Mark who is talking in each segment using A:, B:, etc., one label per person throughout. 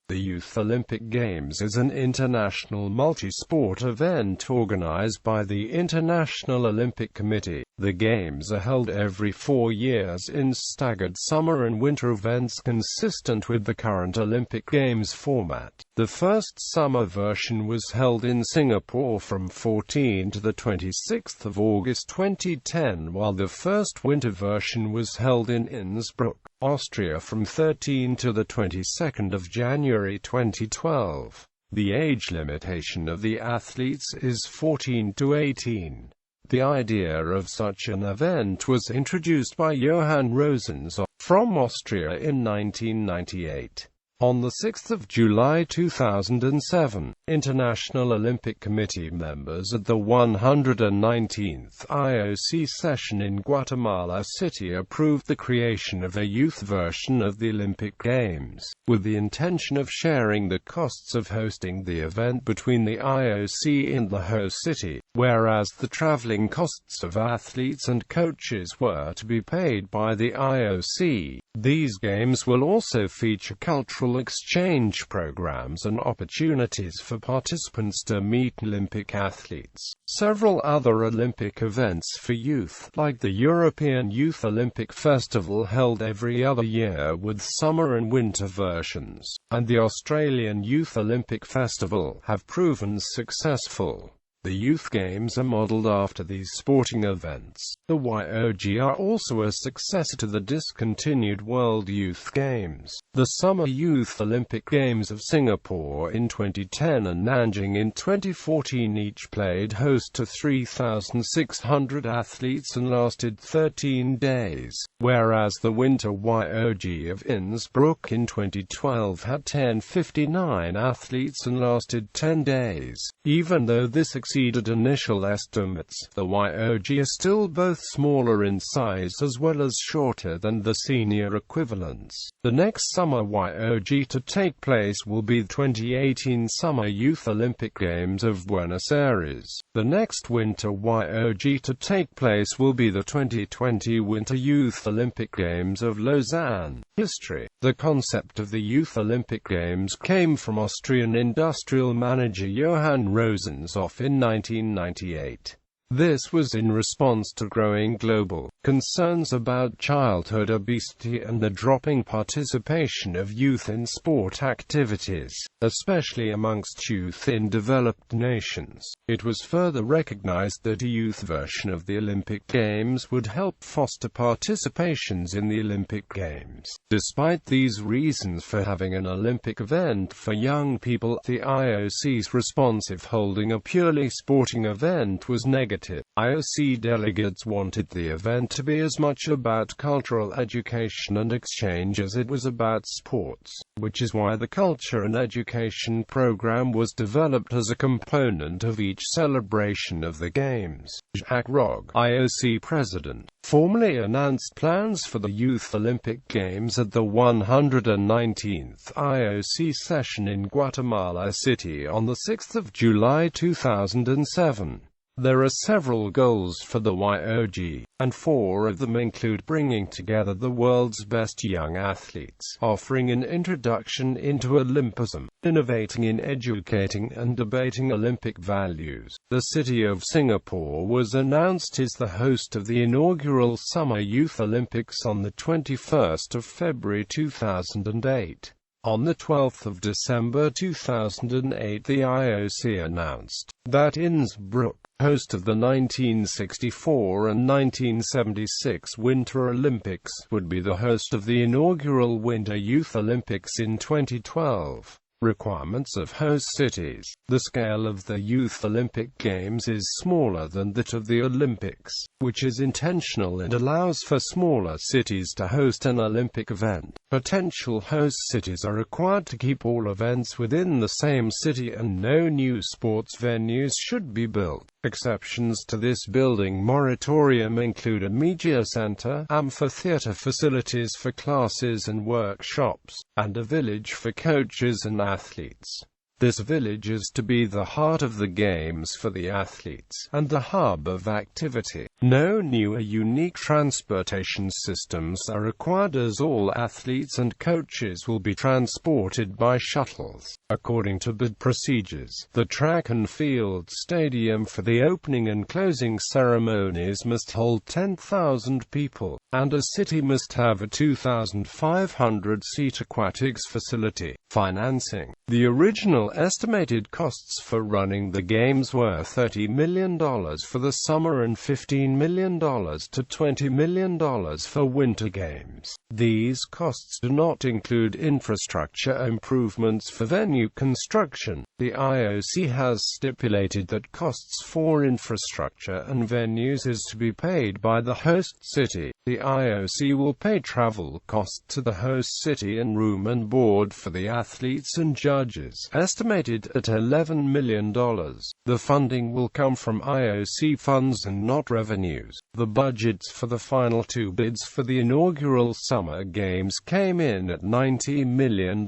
A: The Youth Olympic Games is an international multi-sport event organized by the International Olympic Committee. The Games are held every 4 years in staggered summer and winter events consistent with the current Olympic Games format. The first summer version was held in Singapore from 14 to the 26th of August 2010, while the first winter version was held in Innsbruck, Austria from 13 to the 22nd of January 2012. The age limitation of the athletes is 14 to 18. The idea of such an event was introduced by Johann Rosenzweig from Austria in 1998. On 6 July 2007, International Olympic Committee members at the 119th IOC session in Guatemala City approved the creation of a youth version of the Olympic Games, with the intention of sharing the costs of hosting the event between the IOC and the host city, whereas the traveling costs of athletes and coaches were to be paid by the IOC. These games will also feature cultural exchange programs and opportunities for participants to meet Olympic athletes. Several other Olympic events for youth, like the European Youth Olympic Festival held every other year with summer and winter versions, and the Australian Youth Olympic Festival, have proven successful. The Youth Games are modelled after these sporting events. The YOG are also a successor to the discontinued World Youth Games. The Summer Youth Olympic Games of Singapore in 2010 and Nanjing in 2014 each played host to 3,600 athletes and lasted 13 days, whereas the Winter YOG of Innsbruck in 2012 had 1,059 athletes and lasted 10 days. Even though this exceeded initial estimates, the YOG is still both smaller in size as well as shorter than the senior equivalents. The next Summer YOG to take place will be the 2018 Summer Youth Olympic Games of Buenos Aires. The next Winter YOG to take place will be the 2020 Winter Youth Olympic Games of Lausanne. History. The concept of the Youth Olympic Games came from Austrian industrial manager Johann Rosenzweig in 1998. This was in response to growing global concerns about childhood obesity and the dropping participation of youth in sport activities, especially amongst youth in developed nations. It was further recognized that a youth version of the Olympic Games would help foster participations in the Olympic Games. Despite these reasons for having an Olympic event for young people, the IOC's response of holding a purely sporting event was negative. IOC delegates wanted the event to be as much about cultural education and exchange as it was about sports, which is why the culture and education program was developed as a component of each celebration of the Games. Jacques Rogge, IOC president, formally announced plans for the Youth Olympic Games at the 119th IOC session in Guatemala City on 6 July 2007. There are several goals for the YOG, and 4 of them include bringing together the world's best young athletes, offering an introduction into Olympism, innovating in educating and debating Olympic values. The city of Singapore was announced as the host of the inaugural Summer Youth Olympics on the 21st of February 2008. On 12 December 2008, the IOC announced that Innsbruck, host of the 1964 and 1976 Winter Olympics, would be the host of the inaugural Winter Youth Olympics in 2012. Requirements of host cities. The scale of the Youth Olympic Games is smaller than that of the Olympics, which is intentional and allows for smaller cities to host an Olympic event. Potential host cities are required to keep all events within the same city and no new sports venues should be built. Exceptions to this building moratorium include a media center, amphitheater facilities for classes and workshops, and a village for coaches and athletes. This village is to be the heart of the Games for the athletes, and the hub of activity. No new or unique transportation systems are required, as all athletes and coaches will be transported by shuttles. According to bid procedures, the track and field stadium for the opening and closing ceremonies must hold 10,000 people, and a city must have a 2,500-seat aquatics facility. Financing. The original estimated costs for running the Games were $30 million for the summer and $15 million to $20 million for winter games. These costs do not include infrastructure improvements for venue construction. The IOC has stipulated that costs for infrastructure and venues is to be paid by the host city. The IOC will pay travel costs to the host city and room and board for the athletes and judges, estimated at $11 million. The funding will come from IOC funds and not revenues. The budgets for the final two bids for the inaugural Summer Games came in at $90 million,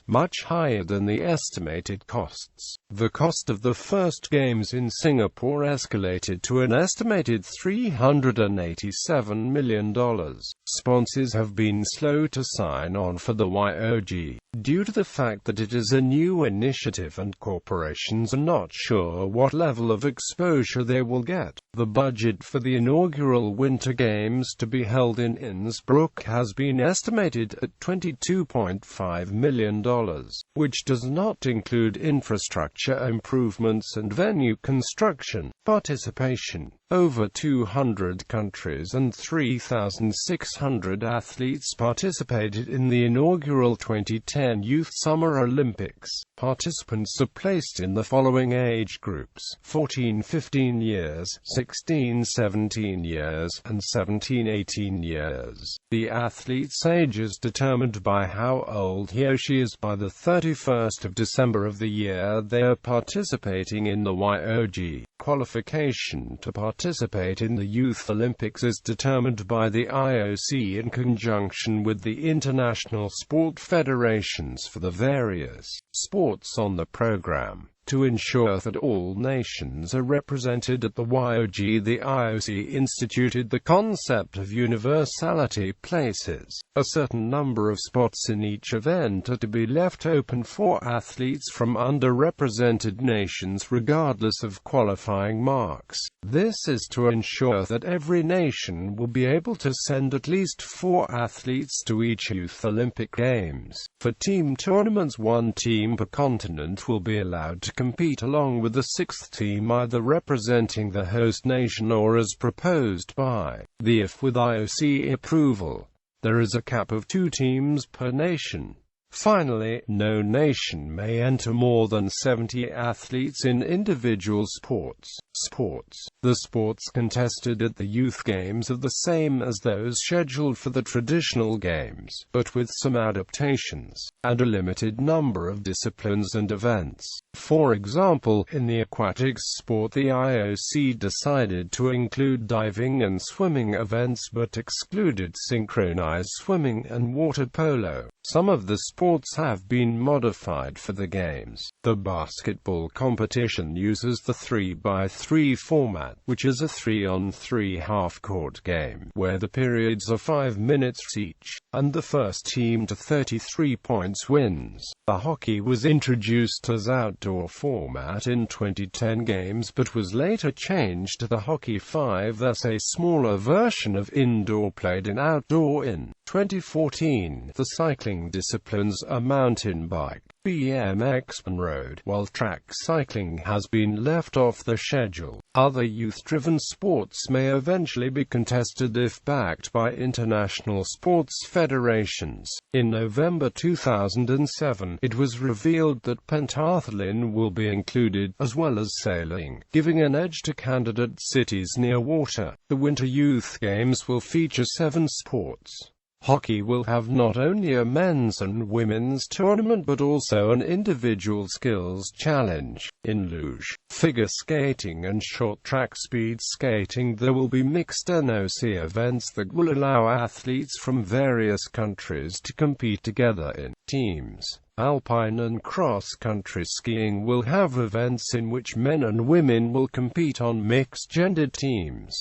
A: much higher than the estimated costs. The cost of the first Games in Singapore escalated to an estimated $387 million. Sponsors have been slow to sign on for the YOG, due to the fact that it is a new initiative and corporations are not sure what level of exposure they will get. The budget for the inaugural Winter Games to be held in Innsbruck has been estimated at $22.5 million, which does not include infrastructure improvements and venue construction. Participation. Over 200 countries and 3,600 athletes participated in the inaugural 2010 Youth Summer Olympics. Participants are placed in the following age groups: 14-15 years, 16-17 years, and 17-18 years. The athlete's age is determined by how old he or she is by the 31st of December of the year they are participating in the YOG. Qualification to participate in the Youth Olympics is determined by the IOC in conjunction with the international sport federations for the various sports on the program. To ensure that all nations are represented at the YOG, the IOC instituted the concept of universality places. A certain number of spots in each event are to be left open for athletes from underrepresented nations regardless of qualifying marks. This is to ensure that every nation will be able to send at least 4 athletes to each Youth Olympic Games. For team tournaments, 1 team per continent will be allowed to compete along with the 6th team, either representing the host nation or as proposed by the IF with IOC approval. There is a cap of 2 teams per nation. Finally, no nation may enter more than 70 athletes in individual sports. The sports contested at the Youth Games are the same as those scheduled for the traditional games, but with some adaptations, and a limited number of disciplines and events. For example, in the aquatics sport, the IOC decided to include diving and swimming events but excluded synchronized swimming and water polo. Some of the sports have been modified for the games. The basketball competition uses the 3x3 format, which is a 3-on-3 half-court game, where the periods are 5 minutes each, and the first team to 33 points wins. The hockey was introduced as outdoor format in 2010 games but was later changed to the Hockey 5, thus a smaller version of indoor played in outdoor. In 2014, the cycling disciplines are mountain bike, BMX and road, while track cycling has been left off the schedule. Other youth-driven sports may eventually be contested if backed by international sports federations. In November 2007, it was revealed that pentathlon will be included, as well as sailing, giving an edge to candidate cities near water. The Winter Youth Games will feature 7 sports. Hockey will have not only a men's and women's tournament but also an individual skills challenge. In luge, figure skating and short track speed skating there will be mixed NOC events that will allow athletes from various countries to compete together in teams. Alpine and cross-country skiing will have events in which men and women will compete on mixed-gendered teams.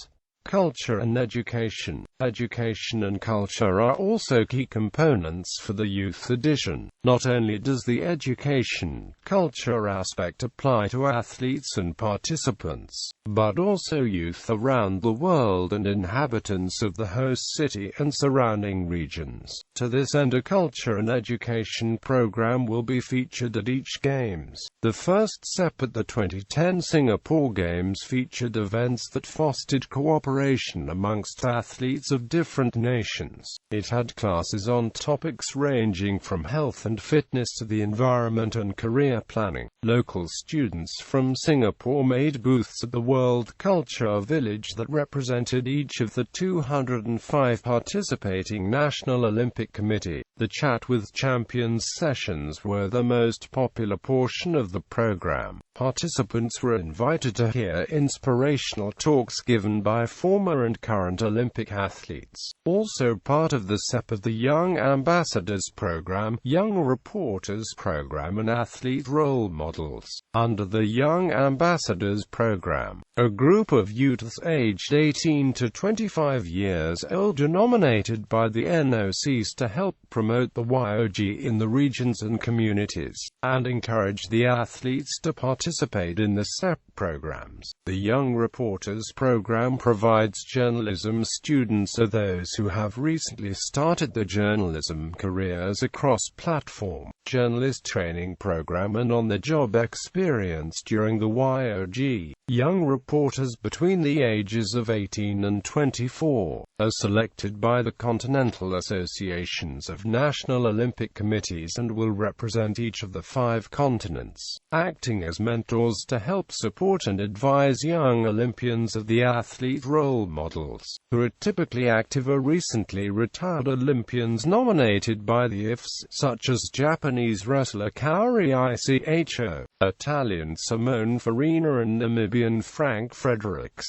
A: Culture and education. Education and culture are also key components for the youth edition. Not only does the education-culture aspect apply to athletes and participants, but also youth around the world and inhabitants of the host city and surrounding regions. To this end, a culture and education program will be featured at each Games. The first step at the 2010 Singapore Games featured events that fostered cooperation amongst athletes of different nations. It had classes on topics ranging from health and fitness to the environment and career planning. Local students from Singapore made booths at the World Culture Village that represented each of the 205 participating National Olympic Committee. The Chat with Champions sessions were the most popular portion of the program. Participants were invited to hear inspirational talks given by former and current Olympic athletes. Also part of the SEP of the Young Ambassadors Program, Young Reporters Program and Athlete Role Models. Under the Young Ambassadors Program, a group of youths aged 18 to 25 years old are nominated by the NOCs to help promote the YOG in the regions and communities, and encourage the athletes to participate in the SEP programs. The Young Reporters Program provides journalism students or those who have recently started their journalism careers a cross-platform journalist training program and on-the-job experience during the YOG. Young reporters between the ages of 18 and 24 are selected by the Continental Associations of National Olympic Committees and will represent each of the 5 continents, acting as mentors to help support and advise young Olympians of the athlete role models, who are typically active or recently retired Olympians nominated by the IFs, such as Japanese wrestler Kaori Icho, Italian Simone Farina and Namibian Frank Fredericks.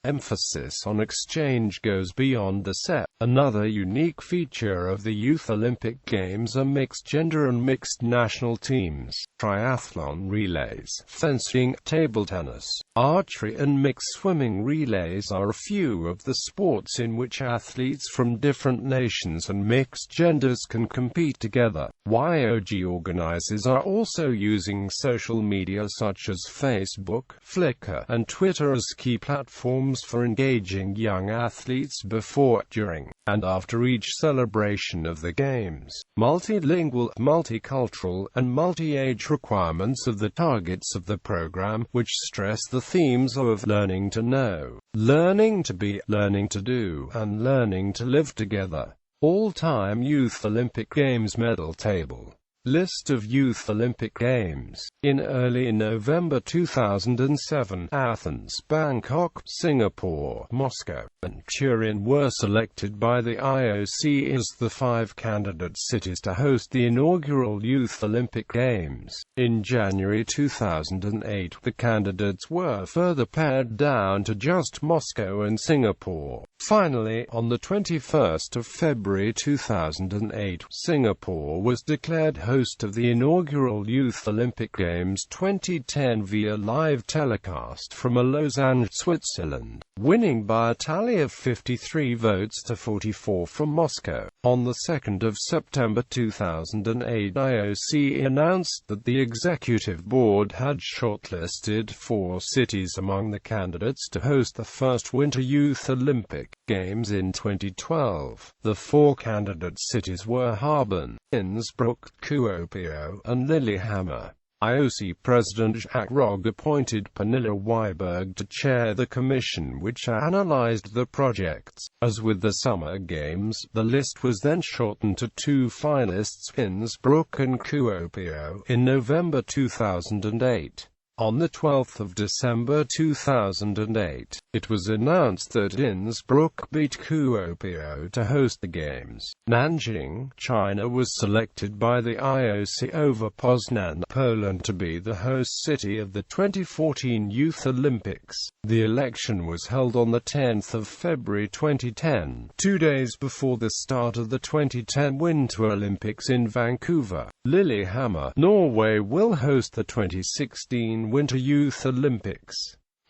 A: Emphasis on exchange goes beyond the SEP. Another unique feature of the Youth Olympic Games are mixed gender and mixed national teams. Triathlon relays, fencing, table tennis, archery and mixed swimming relays are a few of the sports in which athletes from different nations and mixed genders can compete together. YOG organizers are also using social media such as Facebook, Flickr, and Twitter as key platforms for engaging young athletes before, during, and after each celebration of the Games. Multilingual, multicultural, and multi-age requirements are the targets of the program, which stress the themes of learning to know, learning to be, learning to do, and learning to live together. All-time Youth Olympic Games medal table. List of Youth Olympic Games. In early November 2007, Athens, Bangkok, Singapore, Moscow, and Turin were selected by the IOC as the 5 candidate cities to host the inaugural Youth Olympic Games. In January 2008, the candidates were further pared down to just Moscow and Singapore. Finally, on the 21st of February 2008, Singapore was declared host of the inaugural Youth Olympic Games 2010 via live telecast from Lausanne, Switzerland, winning by a tally of 53 votes to 44 from Moscow. On the 2nd of September 2008, IOC announced that the Executive Board had shortlisted 4 cities among the candidates to host the first Winter Youth Olympic Games in 2012. The 4 candidate cities were Harbin, Innsbruck, Kuopio, and Lillehammer. IOC President Jacques Rogge appointed Pernilla Wiberg to chair the commission which analyzed the projects. As with the Summer Games, the list was then shortened to 2 finalists, Innsbruck and Kuopio, in November 2008. On the 12th of December 2008, it was announced that Innsbruck beat Kuopio to host the Games. Nanjing, China was selected by the IOC over Poznan, Poland to be the host city of the 2014 Youth Olympics. The election was held on the 10th of February 2010, 2 days before the start of the 2010 Winter Olympics in Vancouver. Lillehammer, Norway will host the 2016 Winter Youth Olympics.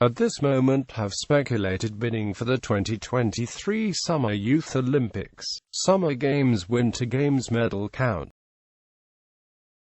A: At this moment have speculated bidding for the 2023 Summer Youth Olympics. Summer Games Winter Games medal count.